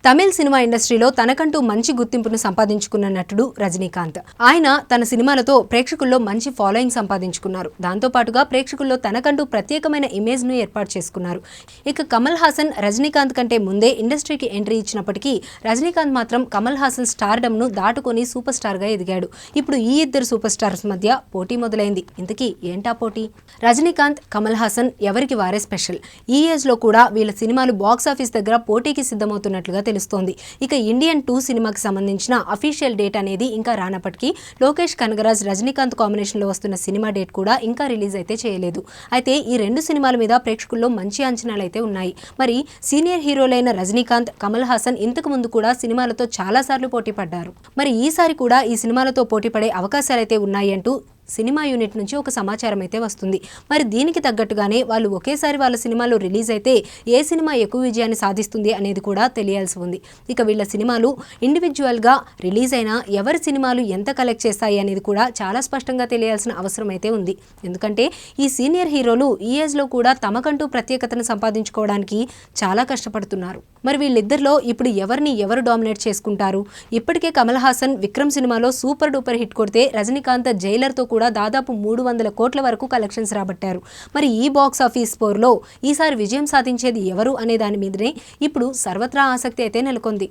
తమిళ cinema ఇండస్ట్రీలో తనకంటూ మంచి గుర్తింపును సంపాదించుకున్న నటుడు రజనీకాంత్. ఆయన తన సినిమాలతో ప్రేక్షకుల్లో మంచి ఫాలోయింగ్ సంపాదించుకున్నారు. దాంతో పాటుగా ప్రేక్షకుల్లో తనకంటూ ప్రత్యేకమైన ఇమేజ్ ను ఏర్పాటు చేసుకున్నారు. ఇక కమల్ హాసన్ రజనీకాంత్ కంటే ముందే ఇండస్ట్రీకి ఎంట్రీ ఇచ్చినప్పటికీ రజనీకాంత్ మాత్రం కమల్ హాసన్ స్టార్డమ్ ను దాటుకొని సూపర్ స్టార్ గా ఎదిగాడు. ఇప్పుడు ఈ ఇద్దరు సూపర్ స్టార్స్ మధ్య పోటీ మొదలైంది. ఇంతకీ ఏంటా పోటీ? రజనీకాంత్, కమల్ హాసన్ ఎవరికి వారే స్పెషల్. ఈ ఏజ్ లో కూడా వీళ్ళ సినిమాలు బాక్సాఫీస్ దగ్గర పోటీకి సిద్ధమవుతున్నట్లుగా తెలుస్తోంది. ఇక ఇండియన్ 2 సినిమాకి సంబంధించిన అఫీషియల్ డేట్ అనేది ఇంకా రానప్పటికీ లోకేష్ కనగరాజ్ రజనీకాంత్ కాంబినేషన్ లో వస్తున్న సినిమా డేట్ కూడా ఇంకా రిలీజ్ అయితే చేయలేదు. అయితే ఈ రెండు సినిమాల మీద ప్రేక్షకుల్లో మంచి అంచనాలు అయితే ఉన్నాయి. మరి సీనియర్ హీరోలైన రజనీకాంత్, కమల్ హాసన్ ఇంతకు ముందు కూడా సినిమాలతో చాలా సార్లు పోటీ పడ్డారు. మరి ఈసారి కూడా ఈ సినిమాలతో పోటీ పడే అవకాశాలైతే ఉన్నాయి అంటూ సినిమా యూనిట్ నుంచి ఒక సమాచారం అయితే వస్తుంది. మరి దీనికి తగ్గట్టుగానే వాళ్ళు ఒకేసారి వాళ్ళ సినిమాలు రిలీజ్ అయితే ఏ సినిమా ఎక్కువ విజయాన్ని సాధిస్తుంది అనేది కూడా తెలియాల్సి ఉంది. ఇక వీళ్ళ సినిమాలు ఇండివిజువల్గా రిలీజ్ అయినా ఎవరి సినిమాలు ఎంత కలెక్ట్ చేస్తాయి అనేది కూడా చాలా స్పష్టంగా తెలియాల్సిన అవసరం అయితే ఉంది. ఎందుకంటే ఈ సీనియర్ హీరోలు ఈ ఏజ్లో కూడా తమకంటూ ప్రత్యేకతను సంపాదించుకోవడానికి చాలా కష్టపడుతున్నారు. మరి వీళ్ళిద్దరిలో ఇప్పుడు ఎవరు డామినేట్ చేసుకుంటారు? ఇప్పటికే కమల్ హాసన్ విక్రమ్ సినిమాలో సూపర్ డూపర్ హిట్ కొడితే రజనీకాంత్ జైలర్తో కూడా దాదాపు 300 కోట్ల వరకు కలెక్షన్స్ రాబట్టారు. మరి ఈ బాక్స్ ఆఫీస్ పోర్లో ఈసారి విజయం సాధించేది ఎవరు అనే దాని మీదనే ఇప్పుడు సర్వత్రా ఆసక్తి అయితే నెలకొంది.